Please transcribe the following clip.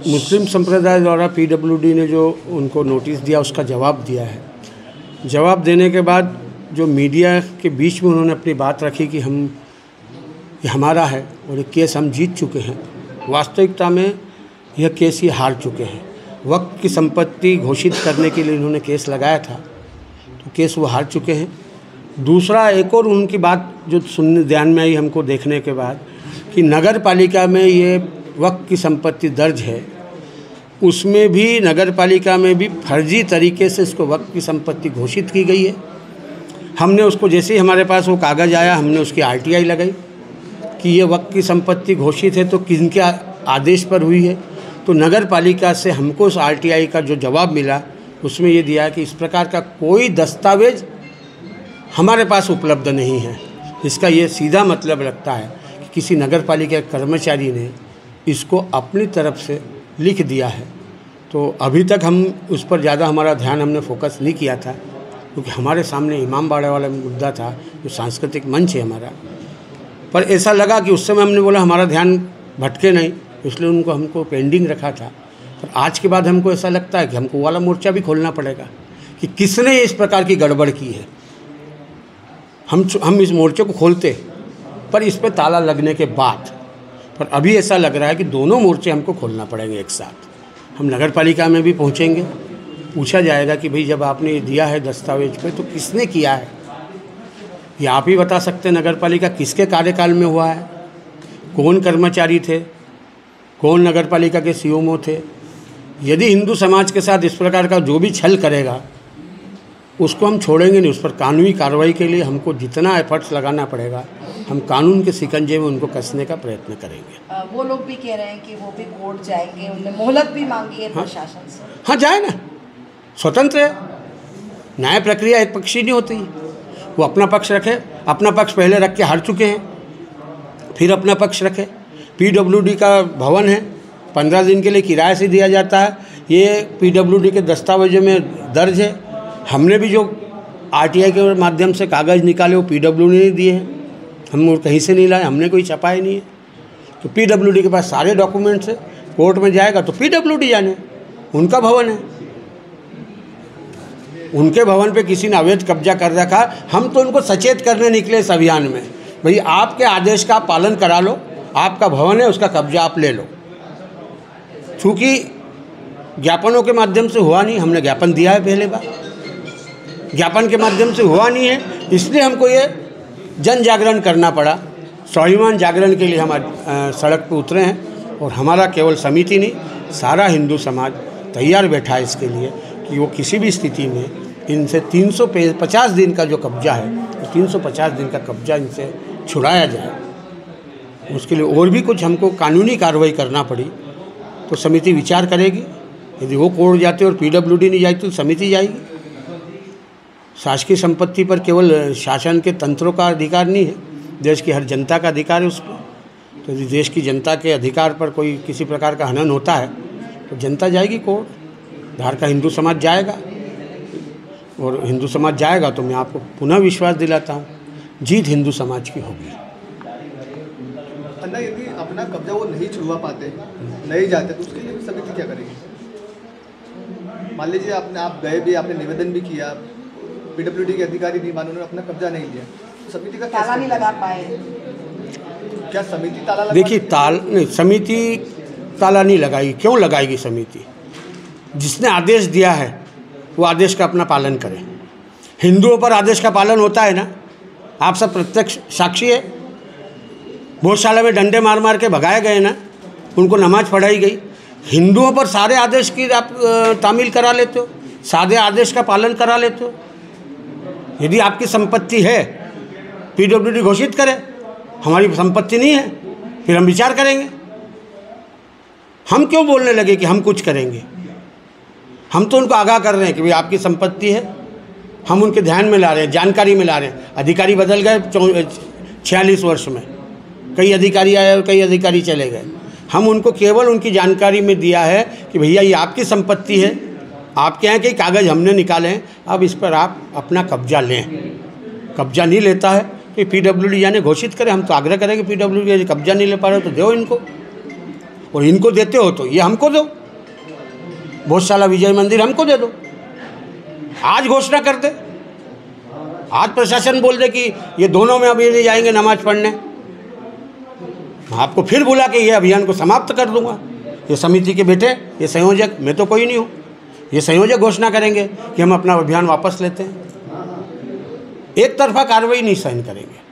मुस्लिम संप्रदाय द्वारा पीडब्ल्यूडी ने जो उनको नोटिस दिया उसका जवाब दिया है। जवाब देने के बाद जो मीडिया के बीच में उन्होंने अपनी बात रखी कि ये हमारा है और ये केस हम जीत चुके हैं। वास्तविकता में यह केस ये हार चुके हैं। वक्फ की संपत्ति घोषित करने के लिए इन्होंने केस लगाया था, तो केस वो हार चुके हैं। दूसरा एक और उनकी बात जो सुनने ध्यान में आई हमको देखने के बाद कि नगर पालिका में ये वक्फ की संपत्ति दर्ज है, उसमें भी नगर पालिका में भी फर्जी तरीके से इसको वक्फ की संपत्ति घोषित की गई है। हमने उसको जैसे ही हमारे पास वो कागज़ आया हमने उसकी आरटीआई लगाई कि ये वक्फ की संपत्ति घोषित है तो किनके आदेश पर हुई है। तो नगर पालिका से हमको उस आरटीआई का जो जवाब मिला उसमें ये दिया कि इस प्रकार का कोई दस्तावेज हमारे पास उपलब्ध नहीं है। इसका ये सीधा मतलब लगता है कि किसी नगर पालिका कर्मचारी ने इसको अपनी तरफ से लिख दिया है। तो अभी तक हम उस पर ज़्यादा हमारा ध्यान हमने फोकस नहीं किया था, क्योंकि हमारे सामने इमामबाड़े वाला मुद्दा था जो सांस्कृतिक मंच है हमारा। पर ऐसा लगा कि उस समय हमने बोला हमारा ध्यान भटके नहीं, इसलिए उनको हमको पेंडिंग रखा था। पर आज के बाद हमको ऐसा लगता है कि हमको वाला मोर्चा भी खोलना पड़ेगा कि किसने इस प्रकार की गड़बड़ की है। हम इस मोर्चे को खोलते, पर इस पर ताला लगने के बाद। पर अभी ऐसा लग रहा है कि दोनों मोर्चे हमको खोलना पड़ेंगे एक साथ। हम नगर पालिका में भी पहुंचेंगे, पूछा जाएगा कि भाई जब आपने ये दिया है दस्तावेज पे तो किसने किया है। ये आप ही बता सकते हैं नगर पालिका किसके कार्यकाल में हुआ है, कौन कर्मचारी थे, कौन नगर पालिका के सीएमओ थे। यदि हिंदू समाज के साथ इस प्रकार का जो भी छल करेगा उसको हम छोड़ेंगे नहीं। उस पर कानूनी कार्रवाई के लिए हमको जितना एफर्ट्स लगाना पड़ेगा हम कानून के शिकंजे में उनको कसने का प्रयत्न करेंगे। वो लोग भी कह रहे हैं कि वो भी कोर्ट जाएंगे, उन्होंने मोहलत भी मांगी है प्रशासन से। हाँ जाए ना, स्वतंत्र है। न्याय प्रक्रिया एक पक्षी नहीं होती। वो अपना पक्ष रखे, अपना पक्ष पहले रख के हार चुके हैं, फिर अपना पक्ष रखे। पीडब्ल्यूडी का भवन है, 15 दिन के लिए किराए से दिया जाता है। ये पीडब्ल्यूडी के दस्तावेजों में दर्ज है। हमने भी जो आरटीआई के माध्यम से कागज़ निकाले वो पीडब्ल्यूडी ने दिए हैं, हम कहीं से नहीं लाए, हमने कोई छपाया नहीं है। तो पीडब्ल्यूडी के पास सारे डॉक्यूमेंट्स है। कोर्ट में जाएगा तो पीडब्ल्यूडी जाने, उनका भवन है, उनके भवन पे किसी ने अवैध कब्जा कर रखा। हम तो उनको सचेत करने निकले इस अभियान में, भाई आपके आदेश का पालन करा लो, आपका भवन है उसका कब्जा आप ले लो। चूँकि ज्ञापनों के माध्यम से हुआ नहीं, हमने ज्ञापन दिया है पहले बार, ज्ञापन के माध्यम से हुआ नहीं है, इसलिए हमको ये जन जागरण करना पड़ा। स्वाभिमान जागरण के लिए हम सड़क पर उतरे हैं और हमारा केवल समिति नहीं सारा हिंदू समाज तैयार बैठा है इसके लिए कि वो किसी भी स्थिति में इनसे 350 दिन का जो कब्जा है, 350 दिन का कब्जा इनसे छुड़ाया जाए। उसके लिए और भी कुछ हमको कानूनी कार्रवाई करना पड़ी तो समिति विचार करेगी। यदि वो कोर्ट जाते और पीडब्ल्यूडी नहीं जाती तो समिति जाएगी। शासकीय संपत्ति पर केवल शासन के तंत्रों का अधिकार नहीं है, देश की हर जनता का अधिकार है उस पर। तो यदि देश की जनता के अधिकार पर कोई किसी प्रकार का हनन होता है तो जनता जाएगी कोर्ट, बाहर का हिंदू समाज जाएगा। और हिंदू समाज जाएगा तो मैं आपको पुनः विश्वास दिलाता हूँ जीत हिंदू समाज की होगी। अन्ना यदि अपना कब्जा वो नहीं छुड़वा पाते, नहीं जाते, तो उसके लिए भी समिति क्या करेगी? मान लीजिए आप गए भी, आपने निवेदन भी किया, पीडब्ल्यूडी के अधिकारी नहीं माने, उन्होंने अपना कब्जा नहीं लिया, तो समिति का ताला नहीं लगा पाए। क्या समिति ताला लगा? देखिए समिति ताला नहीं लगाएगी। क्यों लगाएगी समिति? जिसने आदेश दिया है वो आदेश का अपना पालन करे। हिंदुओं पर आदेश का पालन होता है ना, आप सब प्रत्यक्ष साक्षी है। भोजशाला में डंडे मार मार के भगाए गए ना, उनको नमाज पढ़ाई गई। हिंदुओं पर सारे आदेश की आप तामील करा लेते हो, सादे आदेश का पालन करा लेते हो। यदि आपकी संपत्ति है पीडब्ल्यूडी घोषित करे, हमारी संपत्ति नहीं है फिर हम विचार करेंगे। हम क्यों बोलने लगे कि हम कुछ करेंगे? हम तो उनको आगाह कर रहे हैं कि भाई आपकी संपत्ति है, हम उनके ध्यान में ला रहे हैं, जानकारी में ला रहे हैं। अधिकारी बदल गए 46 वर्ष में, कई अधिकारी आए और कई अधिकारी चले गए। हम उनको केवल उनकी जानकारी में दिया है कि भैया ये आपकी संपत्ति है, आपके यहाँ के कागज़ हमने निकाले हैं, अब इस पर आप अपना कब्जा लें। कब्जा नहीं लेता है तो पीडब्ल्यूडी यानी घोषित करें। हम तो आग्रह करेंगे पीडब्ल्यूडी कब्जा नहीं ले पा रहे तो दो इनको। और इनको देते हो तो ये हमको दो, भोजशाला विजय मंदिर हमको दे दो। आज घोषणा कर दे, आज प्रशासन बोल दे कि ये दोनों में अभी नहीं जाएंगे नमाज पढ़ने, आपको फिर बुला के ये अभियान को समाप्त कर दूंगा। ये समिति के बेटे, ये संयोजक, मैं तो कोई नहीं हूँ, ये संयोजक घोषणा करेंगे कि हम अपना अभियान वापस लेते हैं। एक तरफा कार्रवाई नहीं सहन करेंगे।